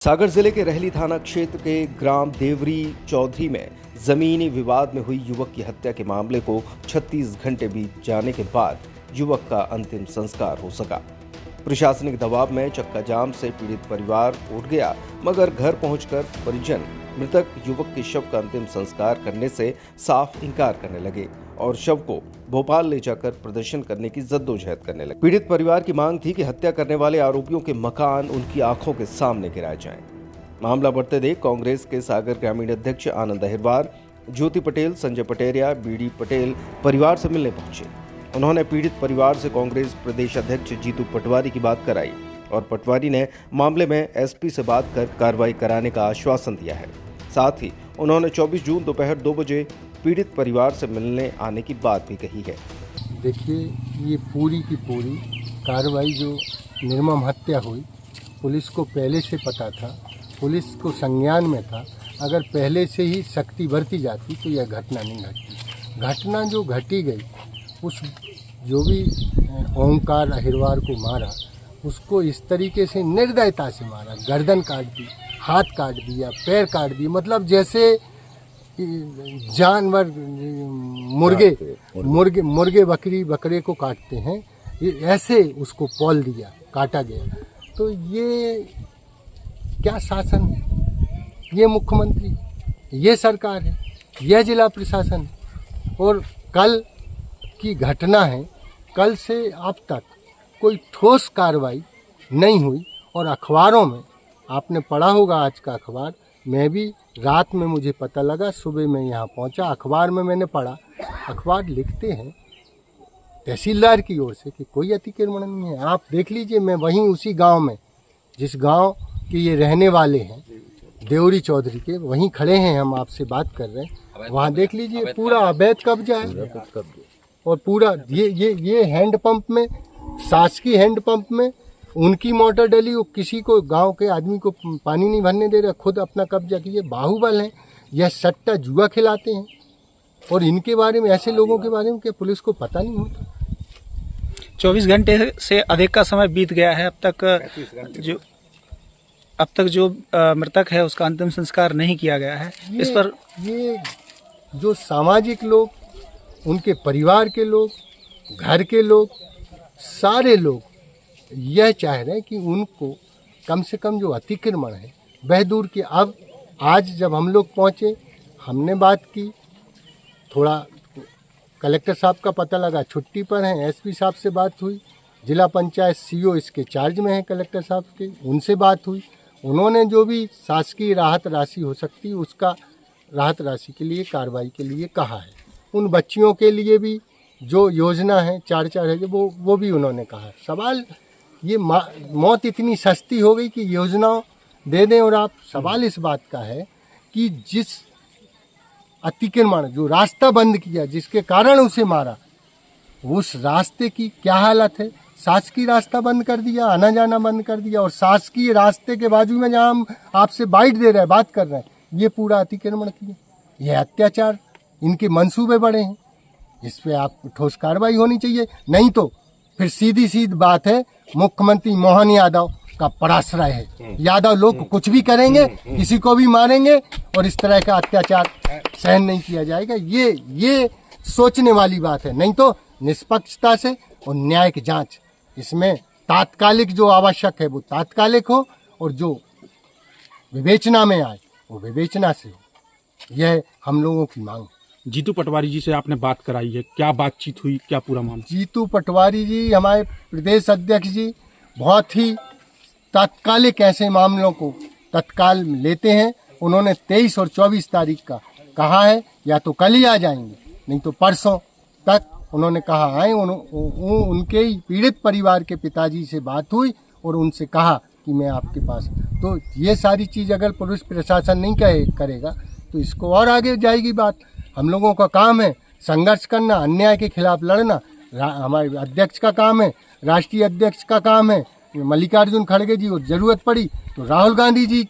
सागर जिले के रहली थाना क्षेत्र के ग्राम देवरी चौधरी में जमीनी विवाद में हुई युवक की हत्या के मामले को 36 घंटे बीत जाने के बाद युवक का अंतिम संस्कार हो सका। प्रशासनिक दबाव में चक्का जाम से पीड़ित परिवार उठ गया, मगर घर पहुंचकर परिजन मृतक युवक के शव का अंतिम संस्कार करने से साफ इनकार करने लगे और शव को भोपाल ले जाकर प्रदर्शन करने की जद्दोजहद करने लगे। पीड़ित परिवार की मांग थी कि हत्या करने वाले आरोपियों के मकान उनकी आंखों के सामने गिराए जाएं। मामला बढ़ते देख कांग्रेस के सागर ग्रामीण अध्यक्ष आनंद अहिरवार, ज्योति पटेल, संजय पटेरिया, बीडी पटेल परिवार से मिलने पहुंचे। उन्होंने पीड़ित परिवार से कांग्रेस प्रदेश अध्यक्ष जीतू पटवारी की बात कराई और पटवारी ने मामले में एसपी से बात कर कार्रवाई कराने का आश्वासन दिया है। साथ ही उन्होंने 24 जून दोपहर 2 बजे पीड़ित परिवार से मिलने आने की बात भी कही है। देखिए, ये पूरी की पूरी कार्रवाई जो निर्मम हत्या हुई, पुलिस को पहले से पता था, पुलिस को संज्ञान में था। अगर पहले से ही सख्ती बरती जाती तो यह घटना नहीं घटती। घटना जो घटी गई, उस जो भी ओंकार अहिरवार को मारा, उसको इस तरीके से निर्दयता से मारा, गर्दन काट दी, हाथ काट दिया, पैर काट दिए, मतलब जैसे जानवर मुर्गे बकरे को काटते हैं, ये ऐसे उसको पौल दिया, काटा गया। तो ये क्या शासन है? ये मुख्यमंत्री, ये सरकार है, यह जिला प्रशासन है। और कल की घटना है, कल से अब तक कोई ठोस कार्रवाई नहीं हुई। और अखबारों में आपने पढ़ा होगा, आज का अखबार, मैं भी रात में मुझे पता लगा, सुबह मैं यहाँ पहुँचा, अखबार में मैंने पढ़ा, अखबार लिखते हैं तहसीलदार की ओर से कि कोई अतिक्रमण नहीं है। आप देख लीजिए, मैं वहीं उसी गांव में, जिस गांव के ये रहने वाले हैं, देवरी चौधरी के, वहीं खड़े हैं, हम आपसे बात कर रहे हैं। वहाँ देख लीजिए, पूरा अवैध कब्जा है। और पूरा ये हैंडपंप में, शासकीय हैंडपंप में उनकी मोटर डली, वो किसी को, गांव के आदमी को पानी नहीं भरने दे रहे, खुद अपना कब्जा किए। बाहुबल हैं, यह सट्टा जुआ खिलाते हैं। और इनके बारे में, ऐसे लोगों के बारे में क्या पुलिस को पता नहीं होता? 24 घंटे से अधिक का समय बीत गया है। अब तक जो मृतक है उसका अंतिम संस्कार नहीं किया गया है। इस पर ये जो सामाजिक लोग, उनके परिवार के लोग, घर के लोग, सारे लोग यह चाह रहे हैं कि उनको कम से कम जो अतिक्रमण है वह दूर किया। अब आज जब हम लोग पहुँचे, हमने बात की, थोड़ा कलेक्टर साहब का पता लगा छुट्टी पर हैं, एसपी साहब से बात हुई, जिला पंचायत सीओ इसके चार्ज में है कलेक्टर साहब के, उनसे बात हुई। उन्होंने जो भी शासकीय राहत राशि हो सकती है, उसका राहत राशि के लिए, कार्रवाई के लिए कहा है। उन बच्चियों के लिए भी जो योजना है 4-4 है, वो भी उन्होंने कहा है। सवाल ये मौत इतनी सस्ती हो गई कि योजना दे दें। और आप, सवाल इस बात का है कि जिस अतिक्रमण, जो रास्ता बंद किया, जिसके कारण उसे मारा, उस रास्ते की क्या हालत है? शासकीय रास्ता बंद कर दिया, आना जाना बंद कर दिया। और शासकीय रास्ते के बाजू में जहाँ हम आपसे बाइट दे रहे हैं, बात कर रहे हैं, ये पूरा अतिक्रमण किया। यह अत्याचार, इनके मंसूबे बड़े हैं। इस पे आप ठोस कार्रवाई होनी चाहिए, नहीं तो फिर सीधी बात है, मुख्यमंत्री मोहन यादव का पराश्रय है। यादव लोग कुछ भी करेंगे, किसी को भी मारेंगे, और इस तरह का अत्याचार सहन नहीं किया जाएगा। ये सोचने वाली बात है। नहीं तो निष्पक्षता से और न्यायिक जांच, इसमें तात्कालिक जो आवश्यक है वो तात्कालिक हो, और जो विवेचना में आए वो विवेचना से हो। यह हम लोगों की मांग है। जीतू पटवारी जी से आपने बात कराई है, क्या बातचीत हुई, क्या पूरा मामला? जीतू पटवारी जी, हमारे प्रदेश अध्यक्ष जी, बहुत ही तात्कालिक ऐसे मामलों को तत्काल लेते हैं। उन्होंने 23 और 24 तारीख का कहा है, या तो कल ही आ जाएंगे, नहीं तो परसों तक उन्होंने कहा आए। उनके ही पीड़ित परिवार के पिताजी से बात हुई और उनसे कहा कि मैं आपके पास। तो ये सारी चीज़ अगर पुलिस प्रशासन नहीं करेगा तो इसको और आगे जाएगी बात। हम लोगों का काम है संघर्ष करना, अन्याय के खिलाफ लड़ना। हमारे अध्यक्ष का काम है, राष्ट्रीय अध्यक्ष का काम है मल्लिकार्जुन खड़गे जी, और ज़रूरत पड़ी तो राहुल गांधी जी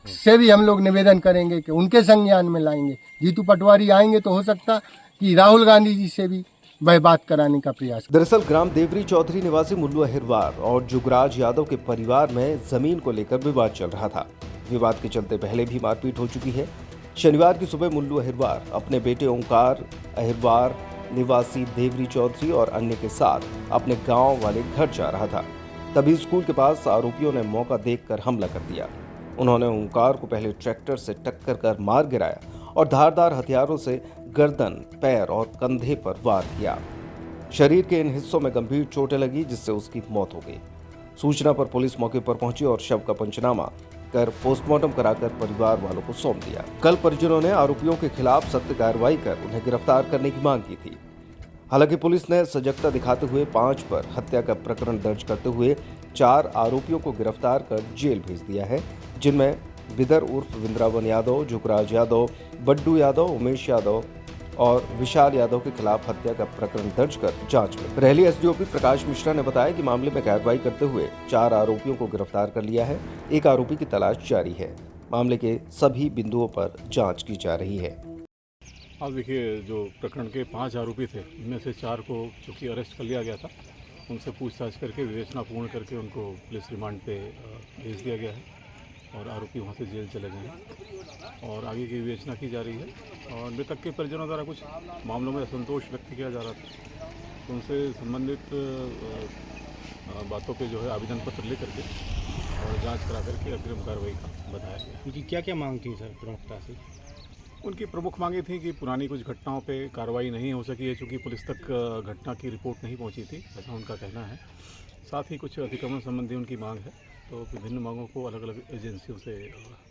से भी हम लोग निवेदन करेंगे कि उनके संज्ञान में लाएंगे। जीतू पटवारी आएंगे तो हो सकता कि राहुल गांधी जी से भी बर्बाद कराने का प्रयास। दरअसल ग्राम देवरी चौधरी निवासी मुल्लू अहिरवार और जुगराज यादव के परिवार में जमीन को लेकर विवाद चल रहा था। विवाद के चलते पहले भी मारपीट हो चुकी है। शनिवार की सुबह मुल्लू अहिरवार अपने बेटे ओंकार अहिरवार निवासी देवरी चौधरी और अन्य के साथ अपने गांव वाले घर जा रहा था। तभी स्कूल के पास आरोपियों ने मौका देखकर हमला कर दिया। उन्होंने ओंकार को पहले ट्रैक्टर से टक्कर कर मार गिराया और धारदार हथियारों से गर्दन, पैर और कंधे पर वार किया। शरीर के इन हिस्सों में गंभीर चोटें लगी, जिससे उसकी मौत हो गई। सूचना पर पुलिस मौके पर पहुंची और शव का पंचनामा कर पोस्टमार्टम कराकर परिवार वालों को सौंप दिया। कल परिजनों ने आरोपियों के खिलाफ सख्त कार्रवाई कर उन्हें गिरफ्तार करने की मांग की थी। हालांकि पुलिस ने सजगता दिखाते हुए 5 पर हत्या का प्रकरण दर्ज करते हुए 4 आरोपियों को गिरफ्तार कर जेल भेज दिया है, जिनमें विदर उर्फ वृंदावन यादव, जुगराज यादव, बड्डू यादव, उमेश यादव और विशाल यादव के खिलाफ हत्या का प्रकरण दर्ज कर जांच में। रहली एसडीओपी प्रकाश मिश्रा ने बताया कि मामले में कार्रवाई करते हुए 4 आरोपियों को गिरफ्तार कर लिया है। एक आरोपी की तलाश जारी है। मामले के सभी बिंदुओं पर जांच की जा रही है। अब देखिए, जो प्रकरण के 5 आरोपी थे, इनमें से 4 को चूँकि अरेस्ट कर लिया गया था, उनसे पूछताछ करके विवेचना पूर्ण करके उनको पुलिस रिमांड पे भेज दिया गया है और आरोपी वहाँ से जेल चले गए हैं और आगे की विवेचना की जा रही है। और मृतक के परिजनों द्वारा कुछ मामलों में असंतोष व्यक्त किया जा रहा था, तो उनसे संबंधित बातों पे जो है आवेदन पत्र ले करके और जांच करा करके अग्रिम कार्रवाई का बताया गया। उनकी क्या क्या मांग थी सर प्रमुखता से? उनकी प्रमुख मांगे थी कि पुरानी कुछ घटनाओं पे कार्रवाई नहीं हो सकी है, चूँकि पुलिस तक घटना की रिपोर्ट नहीं पहुंची थी, ऐसा उनका कहना है। साथ ही कुछ अतिक्रमण संबंधी उनकी मांग है, तो विभिन्न मांगों को अलग अलग एजेंसियों से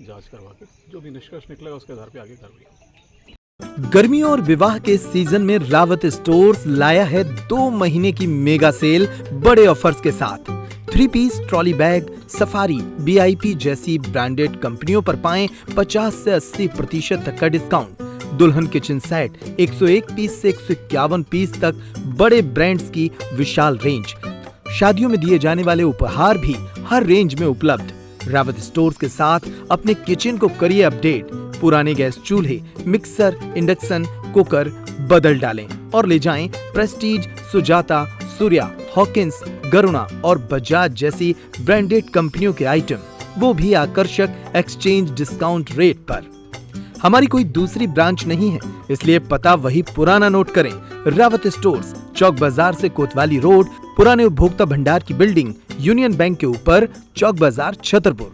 जांच करवा के जो भी निष्कर्ष निकलेगा उसके आधार पर आगे कार्रवाई होगी। गर्मियों और विवाह के सीजन में रावत स्टोर्स लाया है 2 महीने की मेगा सेल बड़े ऑफर्स के साथ। 3 piece trolley bag, Safari, VIP जैसी ब्रांडेड कंपनियों पर पाएं 50 से 80% तक का डिस्काउंट। दुल्हन किचन सेट 101 पीस से 151 पीस तक बड़े ब्रांड्स की विशाल रेंज। शादियों में दिए जाने वाले उपहार भी हर रेंज में उपलब्ध। रावत स्टोर्स के साथ अपने किचन को करिए अपडेट। पुराने गैस चूल्हे, मिक्सर, इंडक्शन कुकर बदल डालें और ले जाएं प्रेस्टीज, सुजाता, सूर्या, हॉकिंस, गरुणा और बजाज जैसी ब्रांडेड कंपनियों के आइटम, वो भी आकर्षक एक्सचेंज डिस्काउंट रेट पर। हमारी कोई दूसरी ब्रांच नहीं है, इसलिए पता वही पुराना नोट करें। रावत स्टोर्स, चौक बाजार से कोतवाली रोड, पुराने उपभोक्ता भंडार की बिल्डिंग, यूनियन बैंक के ऊपर, चौक बाजार, छतरपुर।